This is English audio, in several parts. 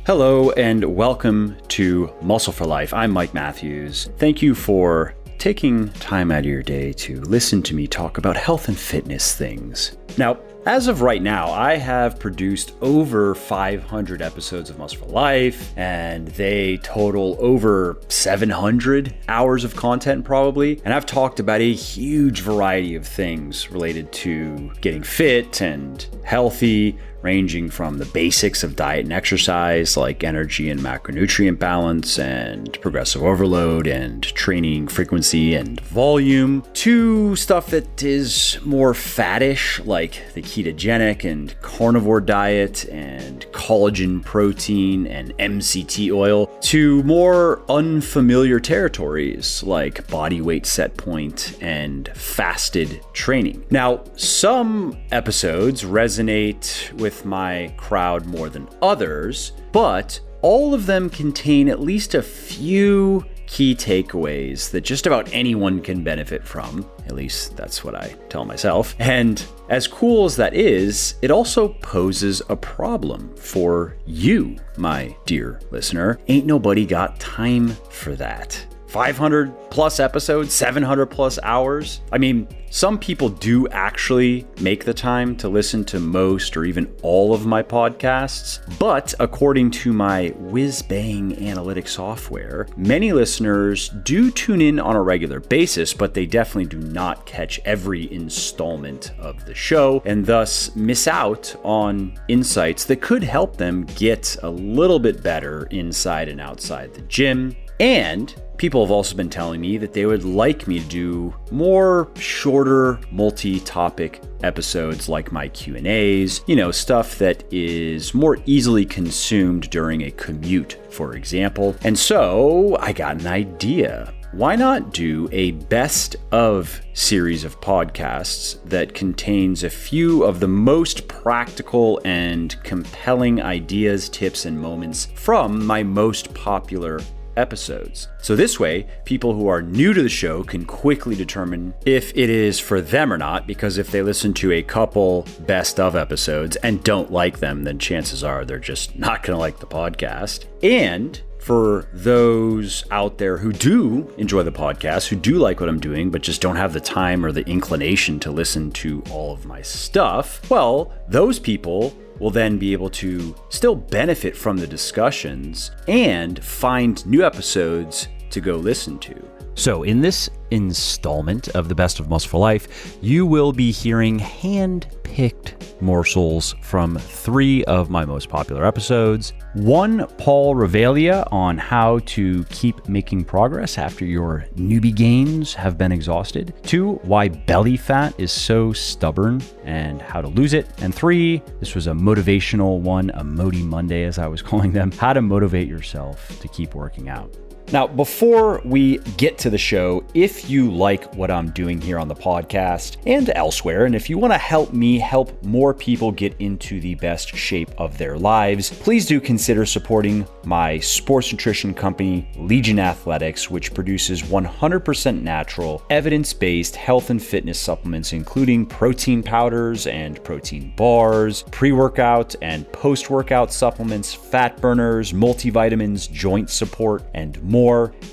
Hello and welcome to Muscle for Life. I'm Mike Matthews. Thank you for taking time out of your day to listen to me talk about health and fitness things. Now, as of right now, I have produced over 500 episodes of Muscle for Life, and they total over 700 hours of content probably. And I've talked about a huge variety of things related to getting fit and healthy, ranging from the basics of diet and exercise like energy and macronutrient balance and progressive overload and training frequency and volume, to stuff that is more fattish like the ketogenic and carnivore diet and collagen protein and MCT oil, to more unfamiliar territories like body weight set point and fasted training. Now, some episodes resonate with my crowd more than others, but all of them contain at least a few key takeaways that just about anyone can benefit from. At least that's what I tell myself. And as cool as that is, it also poses a problem for you, my dear listener. Ain't nobody got time for that. 500 plus episodes, 700 plus hours. I mean, some people do actually make the time to listen to most or even all of my podcasts, but according to my wizbang analytic software, many listeners do tune in on a regular basis, but they definitely do not catch every installment of the show and thus miss out on insights that could help them get a little bit better inside and outside the gym. And people have also been telling me that they would like me to do more shorter multi-topic episodes like my Q&As, stuff that is more easily consumed during a commute, for example. And so I got an idea. Why not do a best of series of podcasts that contains a few of the most practical and compelling ideas, tips, and moments from my most popular episodes. So this way, people who are new to the show can quickly determine if it is for them or not, because if they listen to a couple best of episodes and don't like them, then chances are they're just not going to like the podcast. And for those out there who do enjoy the podcast, who do like what I'm doing, but just don't have the time or the inclination to listen to all of my stuff, well, those people will then be able to still benefit from the discussions and find new episodes to go listen to. So in this installment of the Best of Muscle for Life, you will be hearing hand-picked morsels from 3 of my most popular episodes. 1, Paul Revelia on how to keep making progress after your newbie gains have been exhausted. 2, why belly fat is so stubborn and how to lose it. And 3, this was a motivational one, a Modi Monday as I was calling them, how to motivate yourself to keep working out. Now, before we get to the show, if you like what I'm doing here on the podcast and elsewhere, and if you want to help me help more people get into the best shape of their lives, please do consider supporting my sports nutrition company, Legion Athletics, which produces 100% natural, evidence-based health and fitness supplements, including protein powders and protein bars, pre-workout and post-workout supplements, fat burners, multivitamins, joint support, and more.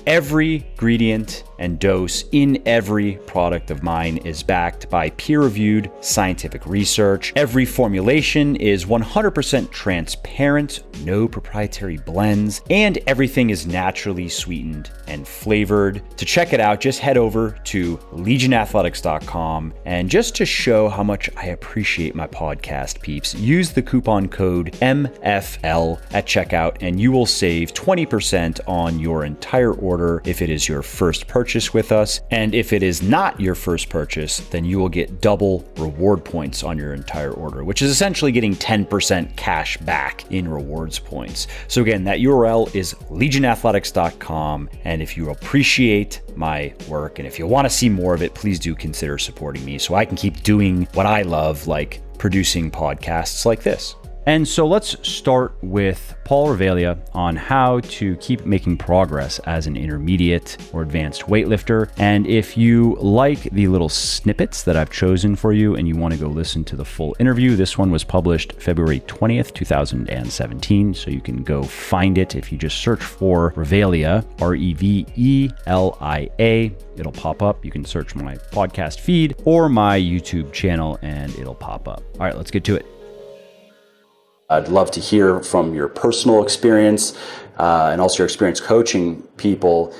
Every ingredient and dose in every product of mine is backed by peer-reviewed scientific research. Every formulation is 100% transparent, no proprietary blends, and everything is naturally sweetened and flavored. To check it out, just head over to legionathletics.com, and just to show how much I appreciate my podcast peeps, use the coupon code MFL at checkout and you will save 20% on your entire order if it is your first purchase with us. And if it is not your first purchase, then you will get double reward points on your entire order, which is essentially getting 10% cash back in rewards points. So again, that URL is legionathletics.com. And if you appreciate my work and if you want to see more of it, please do consider supporting me so I can keep doing what I love, like producing podcasts like this. And so let's start with Paul Revelia on how to keep making progress as an intermediate or advanced weightlifter. And if you like the little snippets that I've chosen for you and you want to go listen to the full interview, this one was published February 20th, 2017. So you can go find it if you just search for Revelia, Revelia. It'll pop up. You can search my podcast feed or my YouTube channel and it'll pop up. All right, let's get to it. I'd love to hear from your personal experience and also your experience coaching people,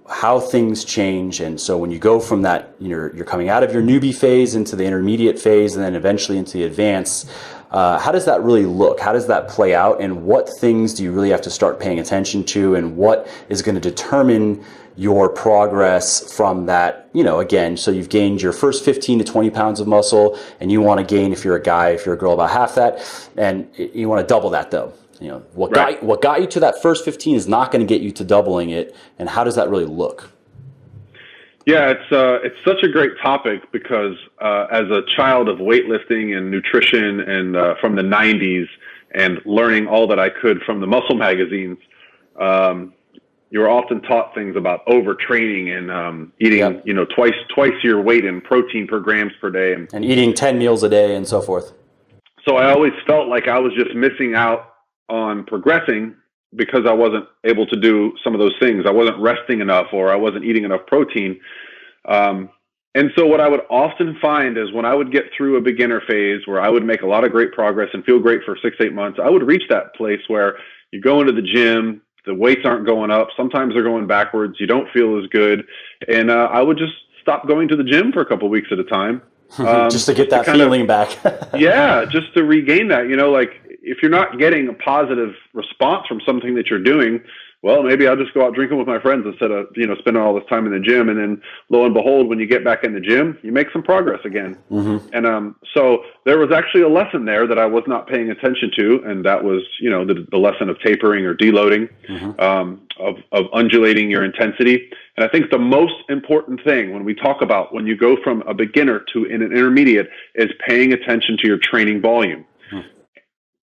how things change. And so when you go from that, you're coming out of your newbie phase into the intermediate phase and then eventually into the advanced, how does that really look? How does that play out? And what things do you really have to start paying attention to? And what is going to determine your progress from that, again, so you've gained your first 15 to 20 pounds of muscle and you want to gain, if you're a guy, if you're a girl, about half that, and you want to double that though. What got you to that first 15 is not going to get you to doubling it. And how does that really look? Yeah, it's such a great topic because as a child of weightlifting and nutrition and from the 90s and learning all that I could from the muscle magazines, you were often taught things about overtraining and eating, twice your weight in protein per grams per day. And eating 10 meals a day and so forth. So I always felt like I was just missing out on progressing because I wasn't able to do some of those things. I wasn't resting enough or I wasn't eating enough protein. And so what I would often find is when I would get through a beginner phase where I would make a lot of great progress and feel great for 6-8 months, I would reach that place where you go into the gym, the weights aren't going up. Sometimes they're going backwards. You don't feel as good. And I would just stop going to the gym for a couple of weeks at a time. Just to get that feeling back. Yeah, just to regain that. If you're not getting a positive response from something that you're doing, well, maybe I'll just go out drinking with my friends instead of, spending all this time in the gym. And then lo and behold, when you get back in the gym, you make some progress again. Mm-hmm. And so there was actually a lesson there that I was not paying attention to. And that was, the lesson of tapering or deloading, of undulating your intensity. And I think the most important thing when we talk about when you go from a beginner to an intermediate is paying attention to your training volume.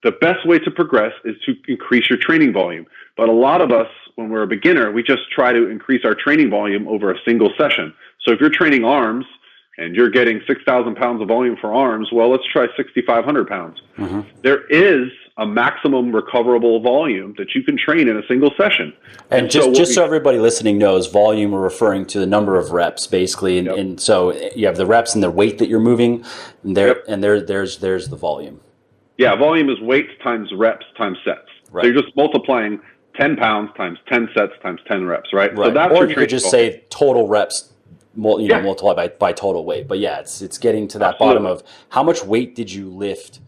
The best way to progress is to increase your training volume. But a lot of us, when we're a beginner, we just try to increase our training volume over a single session. So if you're training arms and you're getting 6,000 pounds of volume for arms, well, let's try 6,500 pounds. Mm-hmm. There is a maximum recoverable volume that you can train in a single session. And just so everybody listening knows, volume, we're referring to the number of reps, basically. And so you have the reps and the weight that you're moving, and there's the volume. Yeah, volume is weight times reps times sets. Right. So you're just multiplying 10 pounds times 10 sets times 10 reps, right? So that's or you could just say total reps, multiplied by total weight. But yeah, it's getting to that bottom of how much weight did you lift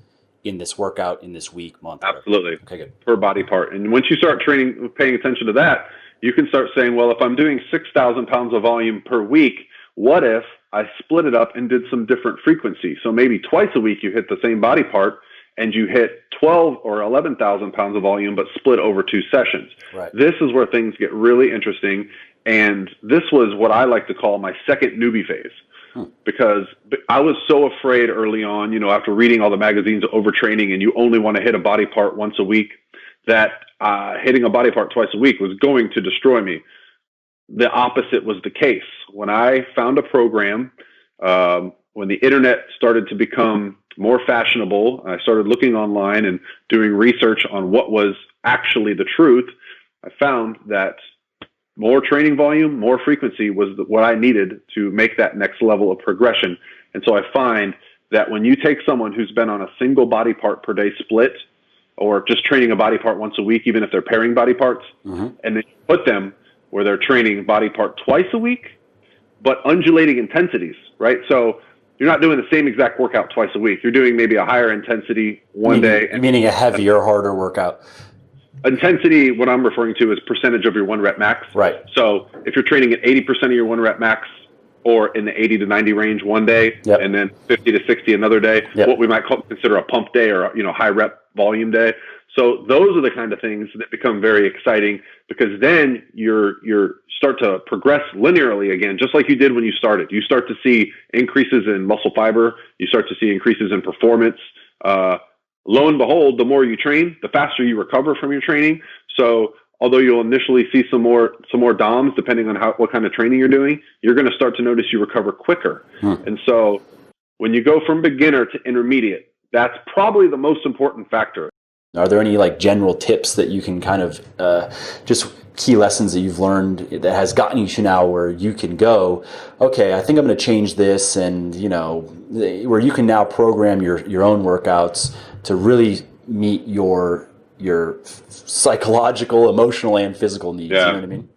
in this workout, in this week, month? Absolutely. Okay, good. Per body part. And once you start paying attention to that, you can start saying, well, if I'm doing 6,000 pounds of volume per week, what if I split it up and did some different frequency? So maybe twice a week you hit the same body part, and you hit 12 or 11,000 pounds of volume, but split over 2 sessions. Right. This is where things get really interesting. And this was what I like to call my second newbie phase, because I was so afraid early on, after reading all the magazines of overtraining and you only want to hit a body part once a week, that hitting a body part twice a week was going to destroy me. The opposite was the case. When I found a program, when the internet started to become more fashionable, I started looking online and doing research on what was actually the truth. I found that more training volume, more frequency was what I needed to make that next level of progression. And so I find that when you take someone who's been on a single body part per day split, or just training a body part once a week, even if they're pairing body parts, and then you put them where they're training body part twice a week, but undulating intensities, right? So you're not doing the same exact workout twice a week. You're doing maybe a higher intensity one day. Meaning a heavier, harder workout. Intensity, what I'm referring to is percentage of your 1 rep max. Right. So if you're training at 80% of your 1 rep max, or in the 80 to 90 range one day, and then 50 to 60 another day, what we might consider a pump day or high rep volume day. So those are the kind of things that become very exciting, because then you're start to progress linearly again, just like you did when you started. You start to see increases in muscle fiber. You start to see increases in performance. lo and behold, the more you train, the faster you recover from your training. So although you'll initially see some more DOMs, depending on what kind of training you're doing, you're going to start to notice you recover quicker. And so when you go from beginner to intermediate, that's probably the most important factor. Are there any like general tips that you can kind of just key lessons that you've learned that has gotten you to now where you can go, okay, I think I'm going to change this, and where you can now program your own workouts to really meet your psychological, emotional, and physical needs? Yeah. You know what I mean?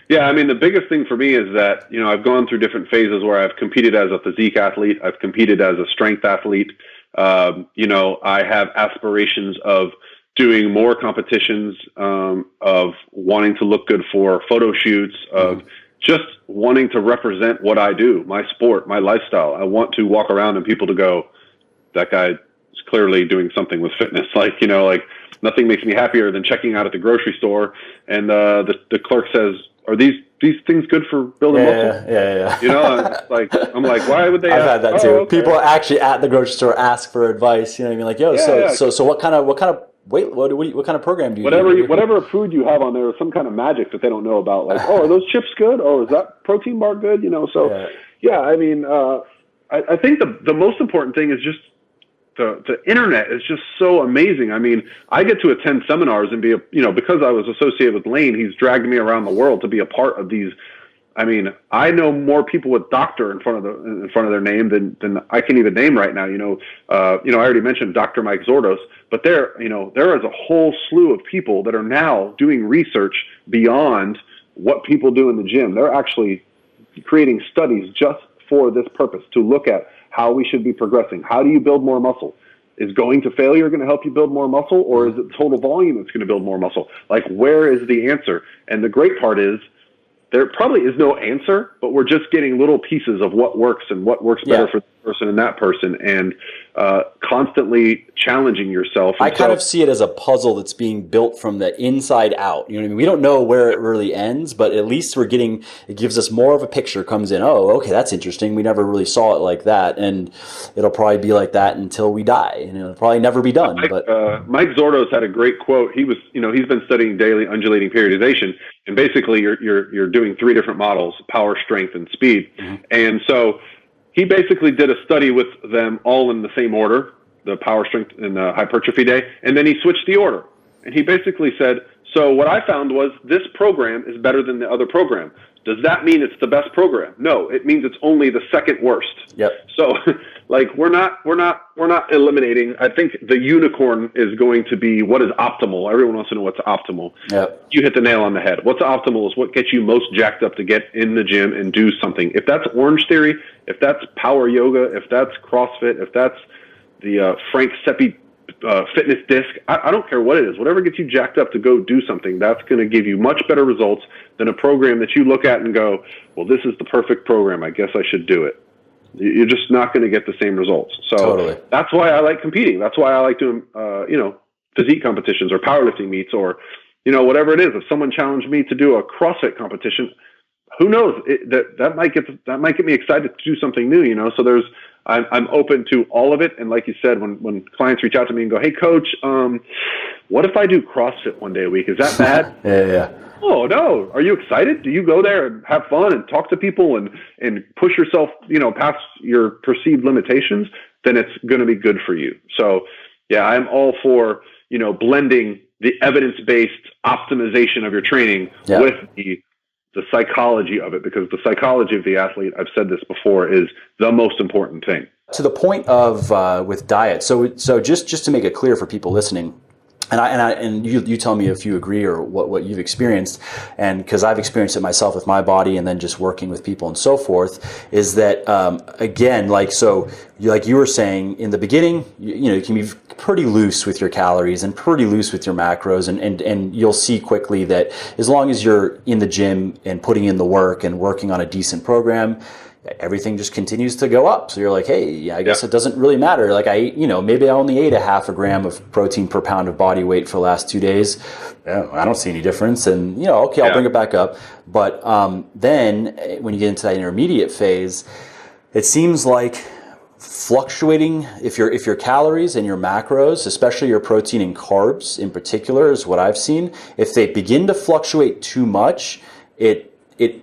Yeah, I mean, the biggest thing for me is that, I've gone through different phases where I've competed as a physique athlete. I've competed as a strength athlete. I have aspirations of doing more competitions, of wanting to look good for photo shoots, of just wanting to represent what I do, my sport, my lifestyle. I want to walk around and people to go, that guy is clearly doing something with fitness. Like nothing makes me happier than checking out at the grocery store and the clerk says, are these things good for building muscle? Yeah. I'm like, why would they? I've had that too. Okay. People actually at the grocery store ask for advice. You know what I mean? Like, yo, so what kind of what kind of program do you do? Whatever food you have on there is some kind of magic that they don't know about. Like, are those chips good? Is that protein bar good? I mean, I think the most important thing is just the internet is just so amazing. I mean, I get to attend seminars and because I was associated with Lane, he's dragged me around the world to be a part of these. I mean, I know more people with doctor in front of their name than I can even name right now. I already mentioned Dr. Mike Zordos, but there is a whole slew of people that are now doing research beyond what people do in the gym. They're actually creating studies just for this purpose, to look at how we should be progressing. How do you build more muscle? Is going to failure going to help you build more muscle, or is it total volume that's going to build more muscle? Like, where is the answer? And the great part is, there probably is no answer, but we're just getting little pieces of what works and what works better for this person and that person, and constantly challenging yourself. I kind of see it as a puzzle that's being built from the inside out. You know what I mean? We don't know where it really ends, but at least it gives us more of a picture, comes in, oh, okay, that's interesting. We never really saw it like that, and it'll probably be like that until we die, and it'll probably never be done. Mike Zordos had a great quote. He was, he's been studying daily undulating periodization, and basically you're doing three different models: power, strength, and speed. And so he basically did a study with them all in the same order, the power, strength, and hypertrophy day, and then he switched the order. And he basically said, so what I found was this program is better than the other program. Does that mean it's the best program? No, it means it's only the second worst. Yep. So we're not eliminating. I think the unicorn is going to be what is optimal. Everyone wants to know what's optimal. Yep. You hit the nail on the head. What's optimal is what gets you most jacked up to get in the gym and do something. If that's Orange Theory, if that's power yoga, if that's CrossFit, if that's the Frank Seppi fitness disc, I don't care what it is. Whatever gets you jacked up to go do something, that's going to give you much better results than a program that you look at and go, well, this is the perfect program. I guess I should do it. You're just not going to get the same results. So totally. That's why I like competing. That's why I like doing, physique competitions or powerlifting meets or, whatever it is. If someone challenged me to do a CrossFit competition, who knows? That might get me excited to do something new. So I'm open to all of it. And like you said, when clients reach out to me and go, hey coach, what if I do CrossFit one day a week? Is that bad? Yeah. Oh no. Are you excited? Do you go there and have fun and talk to people and push yourself, past your perceived limitations? Then it's going to be good for you. So yeah, I'm all for, blending the evidence-based optimization of your training with the psychology of it, because the psychology of the athlete, I've said this before, is the most important thing. To the point of with diet. So just to make it clear for people listening, and you tell me if you agree or what you've experienced, and because I've experienced it myself with my body, and then just working with people and so forth, is that again, like you were saying in the beginning, you can be pretty loose with your calories and pretty loose with your macros, and you'll see quickly that as long as you're in the gym and putting in the work and working on a decent program, everything just continues to go up. So you're like, hey, I guess it doesn't really matter. Like maybe I only ate a half a gram of protein per pound of body weight for the last 2 days. I don't see any difference. And, okay, I'll bring it back up. But then when you get into that intermediate phase, it seems like fluctuating, if your calories and your macros, especially your protein and carbs in particular, is what I've seen, if they begin to fluctuate too much, it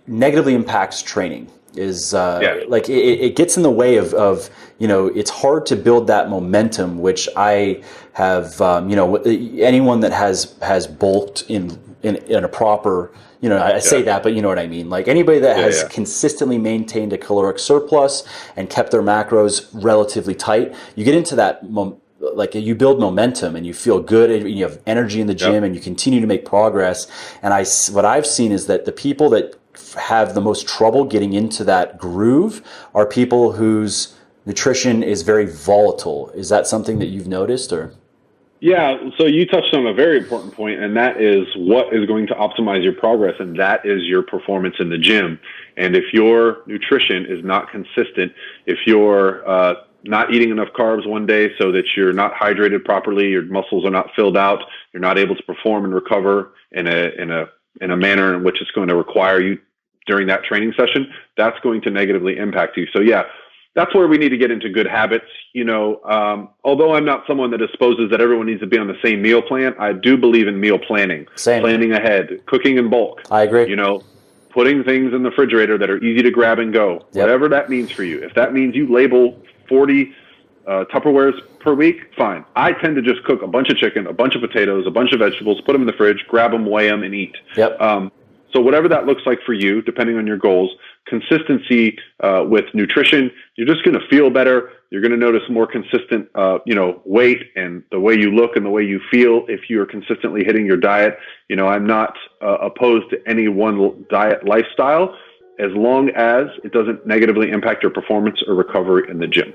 negatively impacts training. Like it gets in the way of it's hard to build that momentum, which I have, anyone that has bulked in a proper, I say that, but you know what I mean? Like anybody that has consistently maintained a caloric surplus and kept their macros relatively tight, you get into that like you build momentum and you feel good and you have energy in the gym and you continue to make progress. And what I've seen is that the people that have the most trouble getting into that groove are people whose nutrition is very volatile. Is that something that you've noticed, or? Yeah, so you touched on a very important point, and that is what is going to optimize your progress, and that is your performance in the gym. And if your nutrition is not consistent, if you're not eating enough carbs one day so that you're not hydrated properly, your muscles are not filled out, you're not able to perform and recover in a manner in which it's going to require you during that training session, that's going to negatively impact you. So yeah, that's where we need to get into good habits. Although I'm not someone that espouses that everyone needs to be on the same meal plan, I do believe in meal planning, planning ahead, cooking in bulk. I agree. Putting things in the refrigerator that are easy to grab and go, whatever that means for you. If that means you label 40 Tupperwares per week, fine. I tend to just cook a bunch of chicken, a bunch of potatoes, a bunch of vegetables, put them in the fridge, grab them, weigh them, and eat. So whatever that looks like for you, depending on your goals, consistency with nutrition, you're just going to feel better. You're going to notice more consistent, weight and the way you look and the way you feel if you are consistently hitting your diet. I'm not opposed to any one diet lifestyle as long as it doesn't negatively impact your performance or recovery in the gym.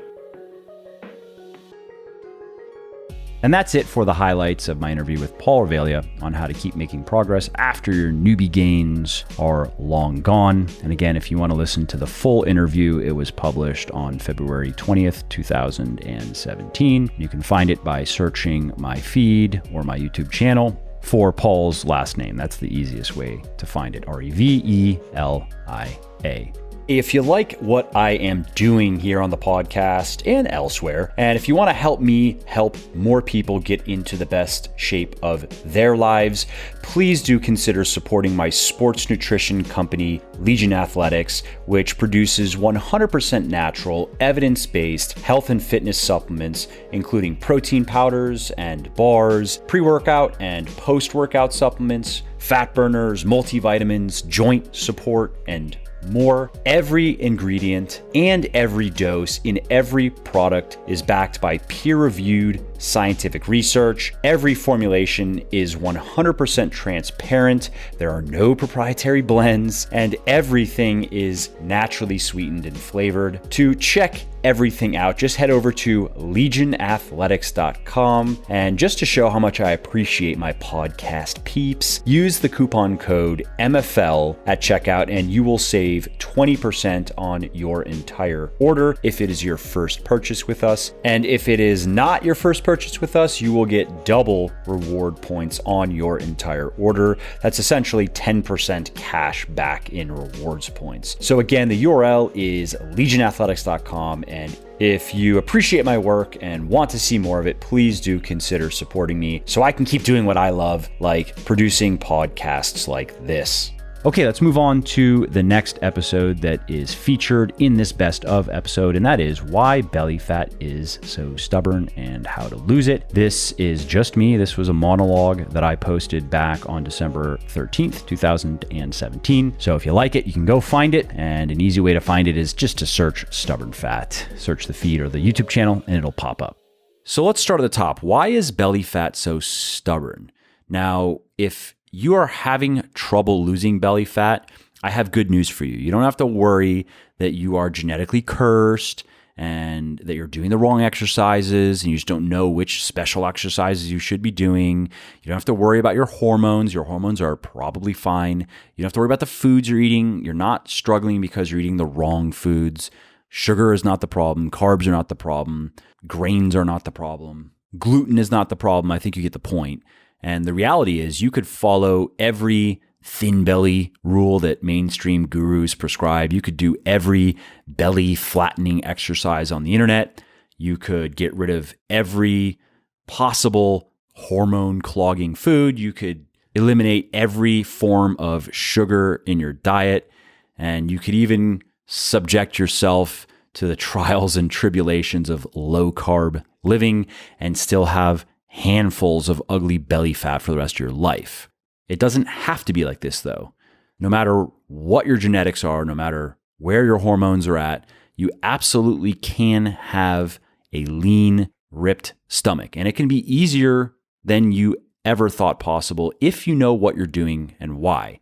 And that's it for the highlights of my interview with Paul Revelia on how to keep making progress after your newbie gains are long gone. And again, if you want to listen to the full interview, it was published on February 20th, 2017. You can find it by searching my feed or my YouTube channel for Paul's last name. That's the easiest way to find it, Revelia. If you like what I am doing here on the podcast and elsewhere, and if you want to help me help more people get into the best shape of their lives, please do consider supporting my sports nutrition company, Legion Athletics, which produces 100% natural, evidence-based health and fitness supplements, including protein powders and bars, pre-workout and post-workout supplements, fat burners, multivitamins, joint support, and more. Every ingredient and every dose in every product is backed by peer-reviewed scientific research. Every formulation is 100% transparent. There are no proprietary blends, and everything is naturally sweetened and flavored. To check everything out, just head over to legionathletics.com. And just to show how much I appreciate my podcast peeps, use the coupon code MFL at checkout and you will save 20% on your entire order if it is your first purchase with us. And if it is not your first purchase with us, you will get double reward points on your entire order. That's essentially 10% cash back in rewards points. So again, the URL is legionathletics.com. And if you appreciate my work and want to see more of it, please do consider supporting me so I can keep doing what I love, like producing podcasts like this. Okay, let's move on to the next episode that is featured in this best of episode, and that is why belly fat is so stubborn and how to lose it. This is just me. This was a monologue that I posted back on December 13th, 2017. So if you like it, you can go find it, and an easy way to find it is just to search stubborn fat. Search the feed or the YouTube channel, and it'll pop up. So let's start at the top. Why is belly fat so stubborn? Now, if you are having trouble losing belly fat, I have good news for you. You don't have to worry that you are genetically cursed and that you're doing the wrong exercises and you just don't know which special exercises you should be doing. You don't have to worry about your hormones. Your hormones are probably fine. You don't have to worry about the foods you're eating. You're not struggling because you're eating the wrong foods. Sugar is not the problem. Carbs are not the problem. Grains are not the problem. Gluten is not the problem. I think you get the point. And the reality is you could follow everything thin belly rule that mainstream gurus prescribe. You could do every belly flattening exercise on the internet. You could get rid of every possible hormone clogging food. You could eliminate every form of sugar in your diet. And you could even subject yourself to the trials and tribulations of low carb living and still have handfuls of ugly belly fat for the rest of your life. It doesn't have to be like this though. No matter what your genetics are, no matter where your hormones are at, you absolutely can have a lean, ripped stomach. And it can be easier than you ever thought possible if you know what you're doing and why.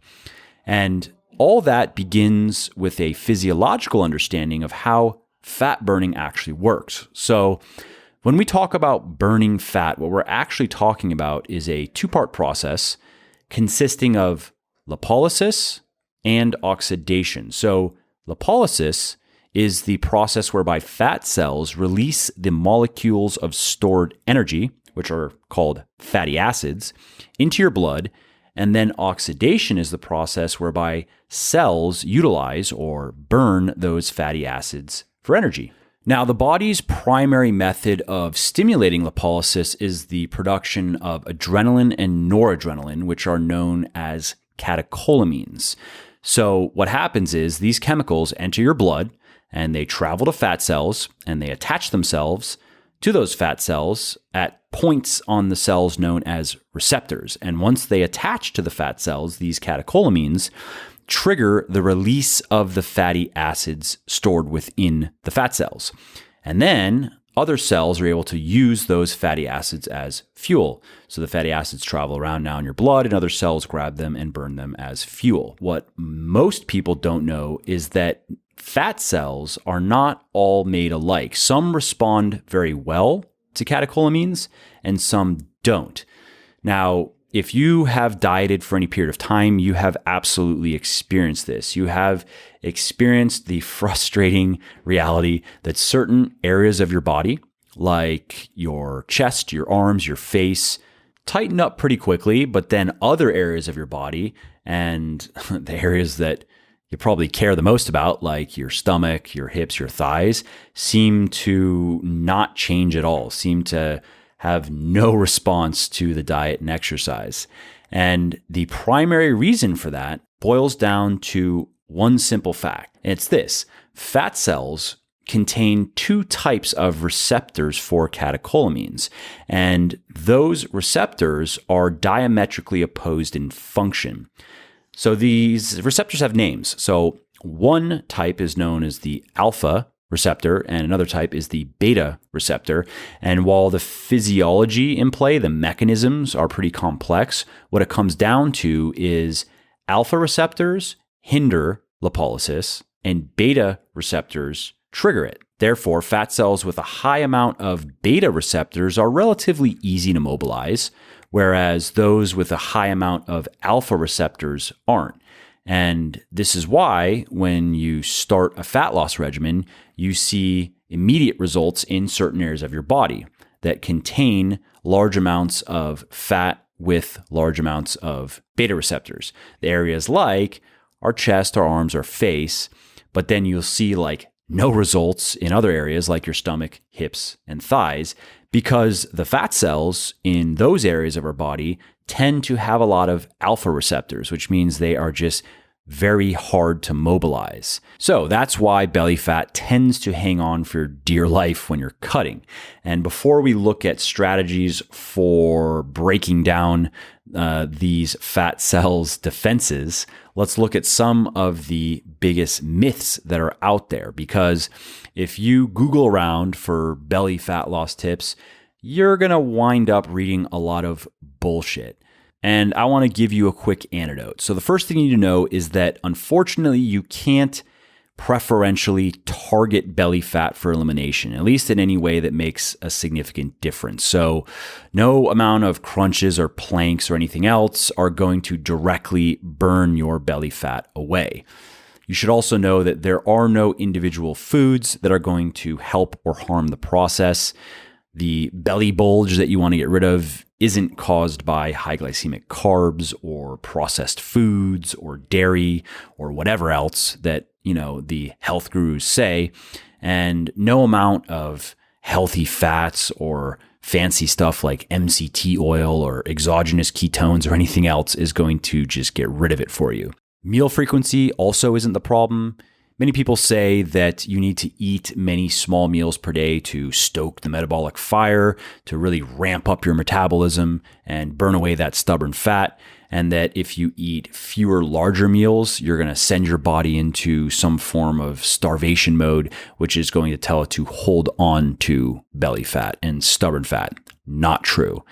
And all that begins with a physiological understanding of how fat burning actually works. So when we talk about burning fat, what we're actually talking about is a two-part process consisting of lipolysis and oxidation. So lipolysis is the process whereby fat cells release the molecules of stored energy, which are called fatty acids, into your blood. And then oxidation is the process whereby cells utilize or burn those fatty acids for energy. Now, the body's primary method of stimulating lipolysis is the production of adrenaline and noradrenaline, which are known as catecholamines. So what happens is these chemicals enter your blood and they travel to fat cells and they attach themselves to those fat cells at points on the cells known as receptors. And once they attach to the fat cells, these catecholamines trigger the release of the fatty acids stored within the fat cells. And then other cells are able to use those fatty acids as fuel. So the fatty acids travel around now in your blood and other cells grab them and burn them as fuel. What most people don't know is that fat cells are not all made alike. Some respond very well to catecholamines and some don't. Now, if you have dieted for any period of time, you have absolutely experienced this. You have experienced the frustrating reality that certain areas of your body, like your chest, your arms, your face, tighten up pretty quickly, but then other areas of your body and the areas that you probably care the most about, like your stomach, your hips, your thighs, seem to not change at all, seem to have no response to the diet and exercise. And the primary reason for that boils down to one simple fact. And it's this: fat cells contain two types of receptors for catecholamines. And those receptors are diametrically opposed in function. So these receptors have names. So one type is known as the alpha receptor, and another type is the beta receptor. And while the physiology in play, the mechanisms are pretty complex, what it comes down to is alpha receptors hinder lipolysis and beta receptors trigger it. Therefore, fat cells with a high amount of beta receptors are relatively easy to mobilize, whereas those with a high amount of alpha receptors aren't. And this is why when you start a fat loss regimen, you see immediate results in certain areas of your body that contain large amounts of fat with large amounts of beta receptors. The areas like our chest, our arms, our face, but then you'll see like no results in other areas like your stomach, hips, and thighs, because the fat cells in those areas of our body tend to have a lot of alpha receptors, which means they are just very hard to mobilize. So that's why belly fat tends to hang on for dear life when you're cutting. And before we look at strategies for breaking down these fat cells' defenses, let's look at some of the biggest myths that are out there. Because if you Google around for belly fat loss tips, you're going to wind up reading a lot of bullshit. And I want to give you a quick antidote. So the first thing you need to know is that unfortunately you can't preferentially target belly fat for elimination, at least in any way that makes a significant difference. So no amount of crunches or planks or anything else are going to directly burn your belly fat away. You should also know that there are no individual foods that are going to help or harm the process. The belly bulge that you want to get rid of isn't caused by high glycemic carbs or processed foods or dairy or whatever else that, the health gurus say. And no amount of healthy fats or fancy stuff like MCT oil or exogenous ketones or anything else is going to just get rid of it for you. Meal frequency also isn't the problem. Many people say that you need to eat many small meals per day to stoke the metabolic fire, to really ramp up your metabolism and burn away that stubborn fat. And that if you eat fewer larger meals, you're going to send your body into some form of starvation mode, which is going to tell it to hold on to belly fat and stubborn fat. Not true.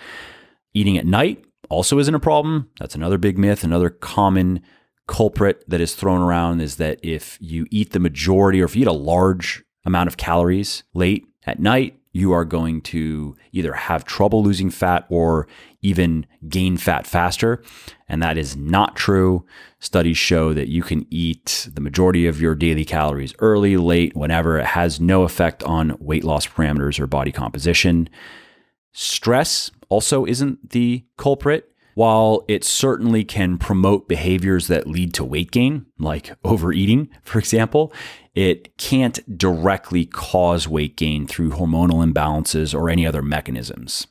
Eating at night also isn't a problem. That's another big myth, another common culprit that is thrown around is that if you eat the majority or if you eat a large amount of calories late at night, you are going to either have trouble losing fat or even gain fat faster. And that is not true. Studies show that you can eat the majority of your daily calories early, late, whenever. It has no effect on weight loss parameters or body composition. Stress also isn't the culprit. While it certainly can promote behaviors that lead to weight gain, like overeating, for example, it can't directly cause weight gain through hormonal imbalances or any other mechanisms.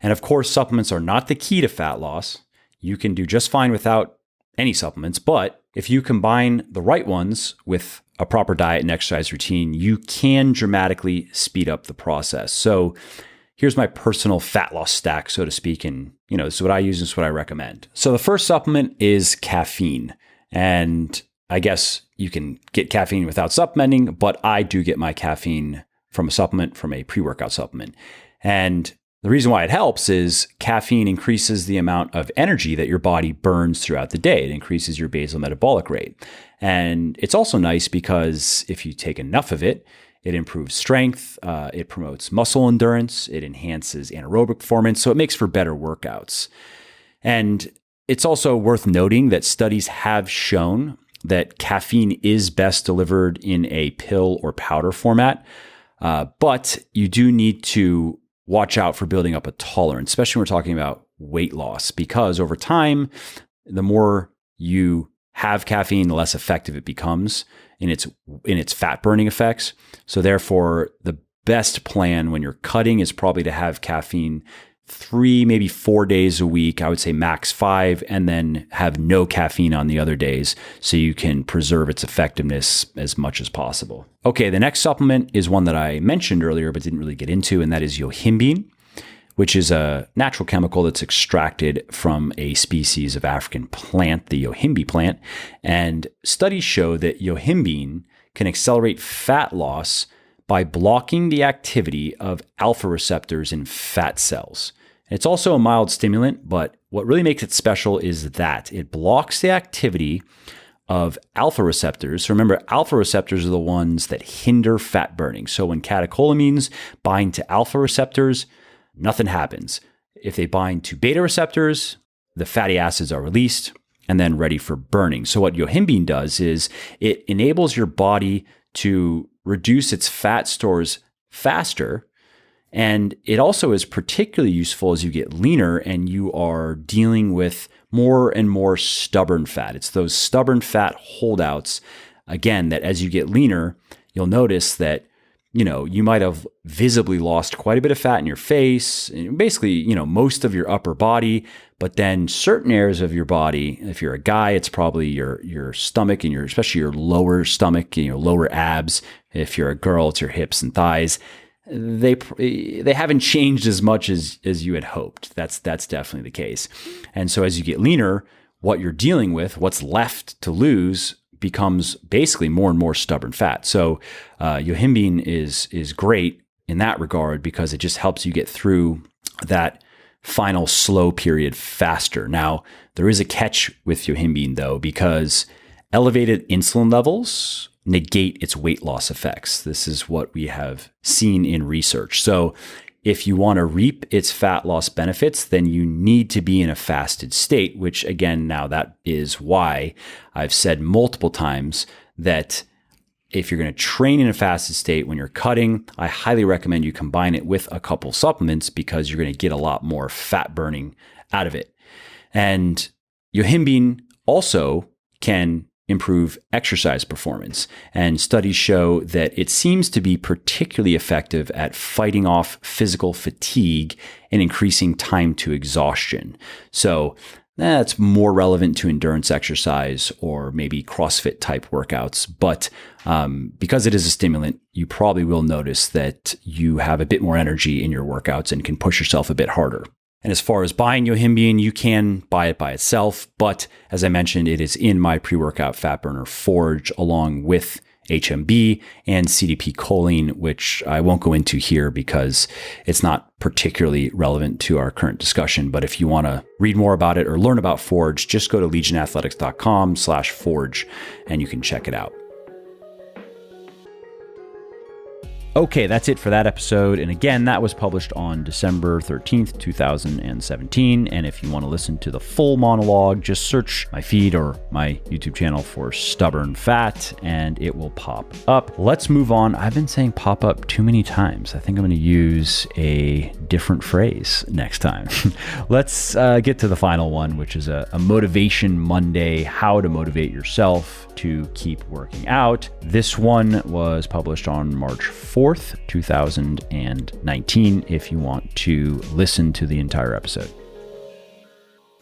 And of course, supplements are not the key to fat loss. You can do just fine without any supplements, but if you combine the right ones with a proper diet and exercise routine, you can dramatically speed up the process. So here's my personal fat loss stack, so to speak. And, this is what I use, this is what I recommend. So the first supplement is caffeine. And I guess you can get caffeine without supplementing, but I do get my caffeine from a supplement, from a pre-workout supplement. And the reason why it helps is caffeine increases the amount of energy that your body burns throughout the day. It increases your basal metabolic rate. And it's also nice because if you take enough of it, it improves strength, it promotes muscle endurance, it enhances anaerobic performance, so it makes for better workouts. And it's also worth noting that studies have shown that caffeine is best delivered in a pill or powder format, but you do need to watch out for building up a tolerance, especially when we're talking about weight loss, because over time, the more you have caffeine, the less effective it becomes in its fat burning effects. So therefore, the best plan when you're cutting is probably to have caffeine 3, maybe 4 days a week. I would say max 5, and then have no caffeine on the other days so you can preserve its effectiveness as much as possible. Okay, the next supplement is one that I mentioned earlier but didn't really get into, and that is yohimbine, which is a natural chemical that's extracted from a species of African plant, the yohimbe plant. And studies show that yohimbine can accelerate fat loss by blocking the activity of alpha receptors in fat cells. It's also a mild stimulant, but what really makes it special is that it blocks the activity of alpha receptors. So remember, alpha receptors are the ones that hinder fat burning. So when catecholamines bind to alpha receptors, nothing happens. If they bind to beta receptors, the fatty acids are released and then ready for burning. So what yohimbine does is it enables your body to reduce its fat stores faster. And it also is particularly useful as you get leaner and you are dealing with more and more stubborn fat. It's those stubborn fat holdouts, again, that as you get leaner, you'll notice that you might have visibly lost quite a bit of fat in your face, basically, most of your upper body, but then certain areas of your body, if you're a guy, it's probably your stomach and especially your lower stomach and your lower abs. If you're a girl, it's your hips and thighs. They haven't changed as much as you had hoped. That's definitely the case. And so as you get leaner, what you're dealing with, what's left to lose, becomes basically more and more stubborn fat. So yohimbine is great in that regard because it just helps you get through that final slow period faster. Now, there is a catch with yohimbine though, because elevated insulin levels negate its weight loss effects. This is what we have seen in research. So if you want to reap its fat loss benefits, then you need to be in a fasted state, which again, now that is why I've said multiple times that If you're going to train in a fasted state when you're cutting, I highly recommend you combine it with a couple supplements because you're going to get a lot more fat burning out of it. And yohimbine also can improve exercise performance. And studies show that it seems to be particularly effective at fighting off physical fatigue and increasing time to exhaustion. So that's more relevant to endurance exercise or maybe CrossFit type workouts. But because it is a stimulant, you probably will notice that you have a bit more energy in your workouts and can push yourself a bit harder. And as far as buying yohimbine, you can buy it by itself. But as I mentioned, it is in my pre-workout fat burner Forge along with HMB and CDP choline, which I won't go into here because it's not particularly relevant to our current discussion. But if you want to read more about it or learn about Forge, just go to legionathletics.com/Forge and you can check it out. Okay, that's it for that episode. And again, that was published on December 13th, 2017. And if you want to listen to the full monologue, just search my feed or my YouTube channel for Stubborn Fat and it will pop up. Let's move on. I've been saying pop up too many times. I think I'm going to use a different phrase next time. Let's get to the final one, which is a Motivation Monday, how to motivate yourself to keep working out. This one was published on March 4th, 2019, if you want to listen to the entire episode.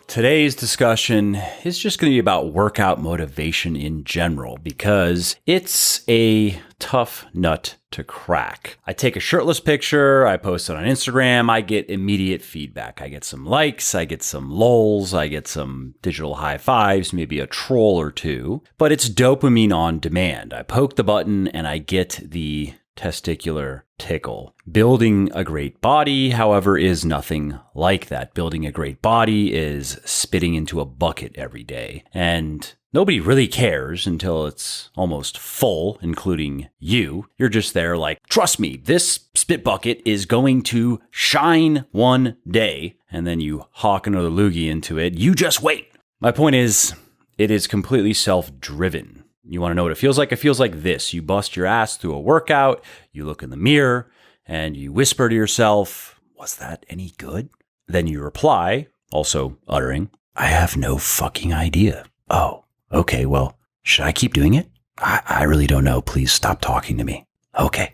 Today's discussion is just going to be about workout motivation in general because it's a tough nut to crack. I take a shirtless picture, I post it on Instagram, I get immediate feedback. I get some likes, I get some lols, I get some digital high fives, maybe a troll or two, but it's dopamine on demand. I poke the button and I get the testicular tickle. Building a great body, however, is nothing like that. Building a great body is spitting into a bucket every day. And nobody really cares until it's almost full, including you. You're just there like, trust me, this spit bucket is going to shine one day. And then you hawk another loogie into it. You just wait. My point is, it is completely self-driven. You want to know what it feels like? It feels like this. You bust your ass through a workout, you look in the mirror, and you whisper to yourself, was that any good? Then you reply, also uttering, I have no fucking idea. Oh, okay, well, should I keep doing it? I really don't know. Please stop talking to me. Okay.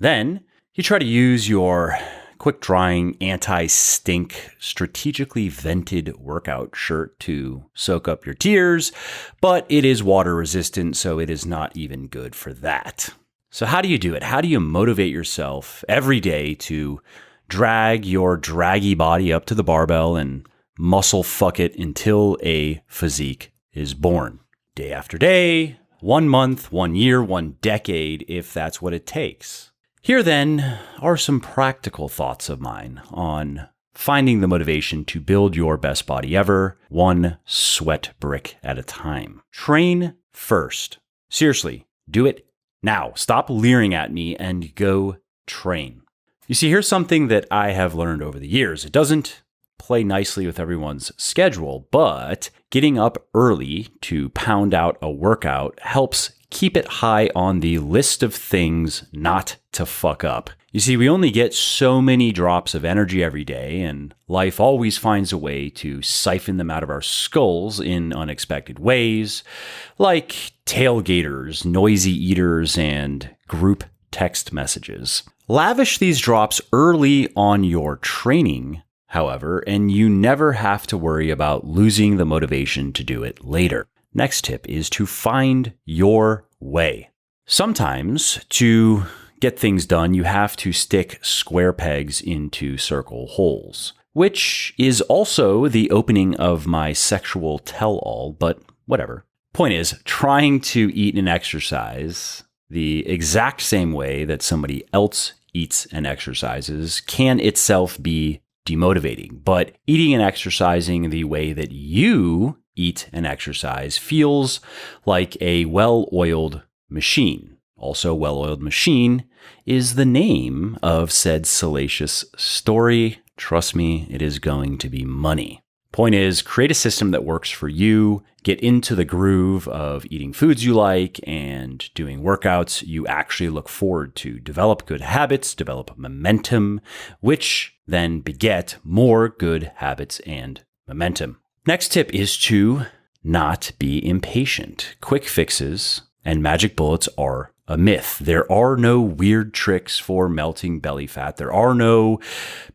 Then you try to use your quick-drying, anti-stink, strategically vented workout shirt to soak up your tears, but it is water-resistant, so it is not even good for that. So how do you do it? How do you motivate yourself every day to drag your draggy body up to the barbell and muscle fuck it until a physique is born? Day after day, 1 month, 1 year, 1 decade, if that's what it takes. Here then are some practical thoughts of mine on finding the motivation to build your best body ever, one sweat brick at a time. Train first. Seriously, do it now. Stop leering at me and go train. You see, here's something that I have learned over the years. It doesn't play nicely with everyone's schedule, but getting up early to pound out a workout helps keep it high on the list of things not to fuck up. You see, we only get so many drops of energy every day, and life always finds a way to siphon them out of our skulls in unexpected ways, like tailgaters, noisy eaters, and group text messages. Lavish these drops early on your training, however, and you never have to worry about losing the motivation to do it later. Next tip is to find your way. Sometimes to get things done, you have to stick square pegs into circle holes, which is also the opening of my sexual tell-all, but whatever. Point is, trying to eat and exercise the exact same way that somebody else eats and exercises can itself be demotivating, but eating and exercising the way that you eat and exercise feels like a well-oiled machine. Also, well-oiled machine is the name of said salacious story. Trust me, it is going to be money. Point is, create a system that works for you, get into the groove of eating foods you like and doing workouts you actually look forward to. Develop good habits, develop momentum, which then beget more good habits and momentum. Next tip is to not be impatient. Quick fixes and magic bullets are a myth. There are no weird tricks for melting belly fat. There are no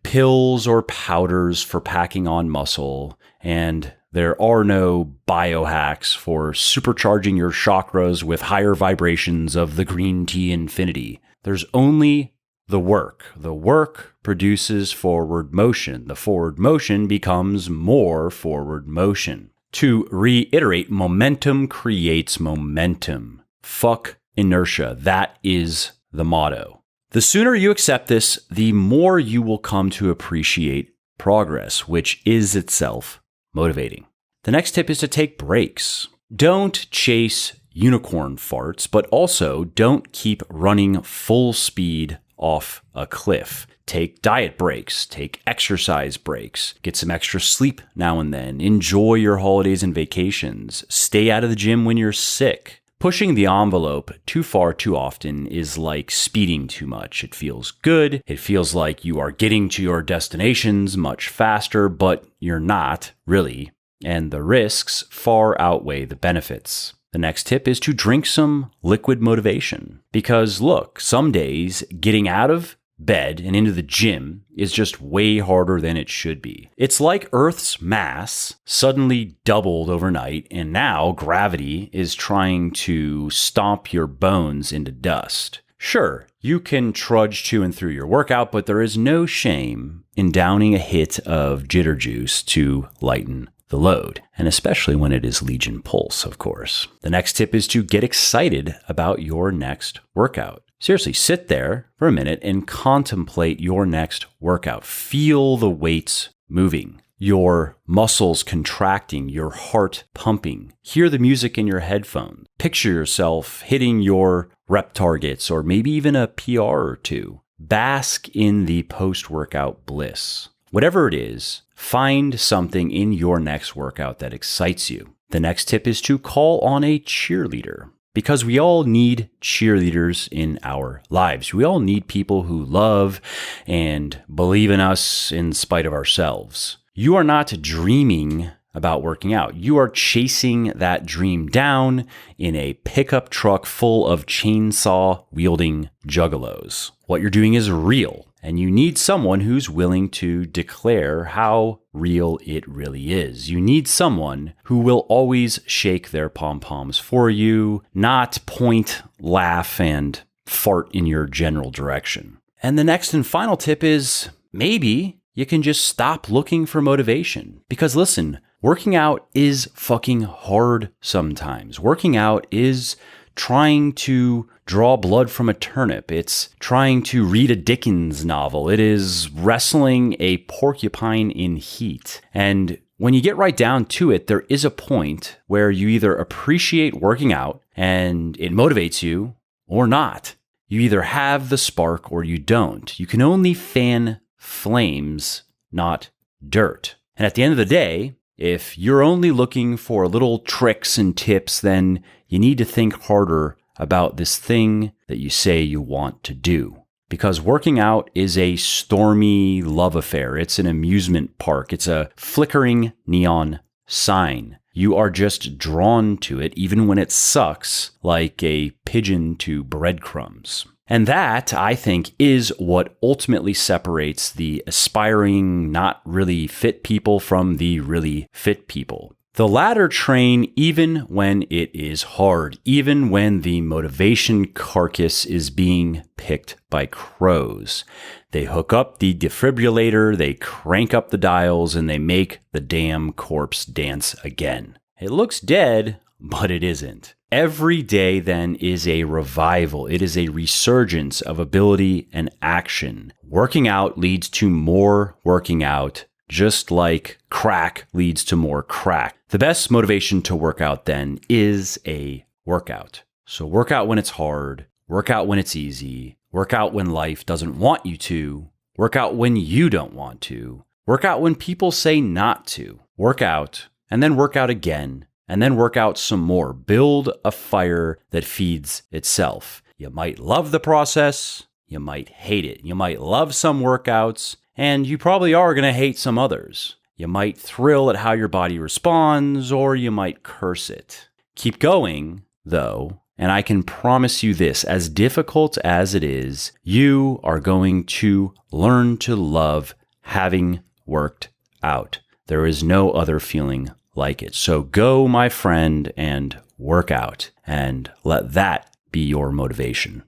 pills or powders for packing on muscle. And there are no biohacks for supercharging your chakras with higher vibrations of the green tea infinity. There's only the work. The work produces forward motion. The forward motion becomes more forward motion. To reiterate, momentum creates momentum. Fuck inertia. That is the motto. The sooner you accept this, the more you will come to appreciate progress, which is itself motivating. The next tip is to take breaks. Don't chase unicorn farts, but also don't keep running full speed off a cliff. Take diet breaks, take exercise breaks, get some extra sleep now and then, enjoy your holidays and vacations, stay out of the gym when you're sick. Pushing the envelope too far too often is like speeding too much. It feels good. It feels like you are getting to your destinations much faster, but you're not really. And the risks far outweigh the benefits. The next tip is to drink some liquid motivation. Because look, some days getting out of bed and into the gym is just way harder than it should be. It's like Earth's mass suddenly doubled overnight, and now gravity is trying to stomp your bones into dust. Sure, you can trudge to and through your workout, but there is no shame in downing a hit of jitter juice to lighten the load, and especially when it is Legion Pulse, of course. The next tip is to get excited about your next workout. Seriously, sit there for a minute and contemplate your next workout. Feel the weights moving, your muscles contracting, your heart pumping. Hear the music in your headphones. Picture yourself hitting your rep targets or maybe even a PR or two. Bask in the post-workout bliss. Whatever it is, find something in your next workout that excites you. The next tip is to call on a cheerleader. Because we all need cheerleaders in our lives. We all need people who love and believe in us in spite of ourselves. You are not dreaming about working out. You are chasing that dream down in a pickup truck full of chainsaw-wielding juggalos. What you're doing is real, and you need someone who's willing to declare how real it really is. You need someone who will always shake their pom-poms for you, not point, laugh, and fart in your general direction. And the next and final tip is maybe you can just stop looking for motivation. Because listen, working out is fucking hard sometimes. Working out is trying to draw blood from a turnip. It's trying to read a Dickens novel. It is wrestling a porcupine in heat. And when you get right down to it, there is a point where you either appreciate working out and it motivates you or not. You either have the spark or you don't. You can only fan flames, not dirt. And at the end of the day, if you're only looking for little tricks and tips, then you need to think harder about this thing that you say you want to do. Because working out is a stormy love affair. It's an amusement park. It's a flickering neon sign. You are just drawn to it even when it sucks, like a pigeon to breadcrumbs. And that, I think, is what ultimately separates the aspiring, not really fit people from the really fit people. The latter train even when it is hard, even when the motivation carcass is being picked by crows. They hook up the defibrillator, they crank up the dials, and they make the damn corpse dance again. It looks dead, but it isn't. Every day then is a revival. It is a resurgence of ability and action. Working out leads to more working out, just like crack leads to more crack. The best motivation to work out then is a workout. So work out when it's hard, work out when it's easy, work out when life doesn't want you to, work out when you don't want to, work out when people say not to. work out, and then work out again, and then work out some more. Build a fire that feeds itself. You might love the process, you might hate it. You might love some workouts, and you probably are going to hate some others. You might thrill at how your body responds, or you might curse it. Keep going, though, and I can promise you this, as difficult as it is, you are going to learn to love having worked out. There is no other feeling like it. So go, my friend, and work out, and let that be your motivation.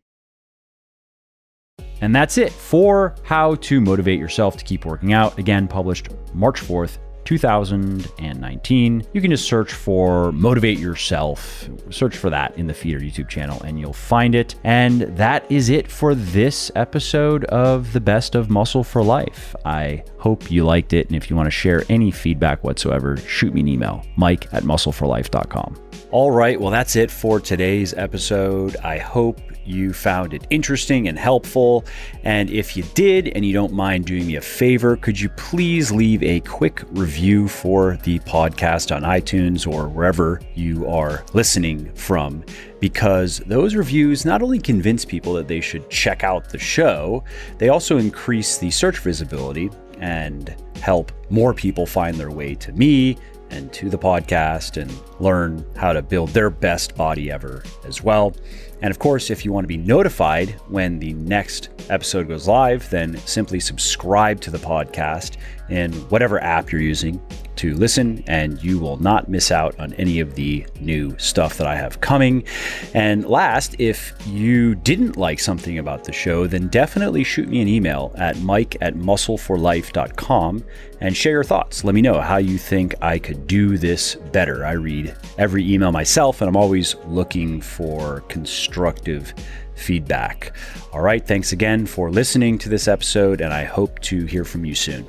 And that's it for How to Motivate Yourself to Keep Working Out. Again, published March 4th, 2019. You can just search for Motivate Yourself, search for that in the Feeder YouTube channel, and you'll find it. And that is it for this episode of The Best of Muscle for Life. I hope you liked it. And if you want to share any feedback whatsoever, shoot me an email, mike@muscleforlife.com. All right, well, that's it for today's episode. I hope you found it interesting and helpful. And if you did, and you don't mind doing me a favor, could you please leave a quick review for the podcast on iTunes or wherever you are listening from? Because those reviews not only convince people that they should check out the show, they also increase the search visibility and help more people find their way to me and to the podcast and learn how to build their best body ever as well. And of course, if you want to be notified when the next episode goes live, then simply subscribe to the podcast in whatever app you're using to listen, and you will not miss out on any of the new stuff that I have coming. And last, if you didn't like something about the show, then definitely shoot me an email at mike@muscleforlife.com and share your thoughts. Let me know how you think I could do this better. I read every email myself, and I'm always looking for constructive feedback. All right, thanks again for listening to this episode, and I hope to hear from you soon.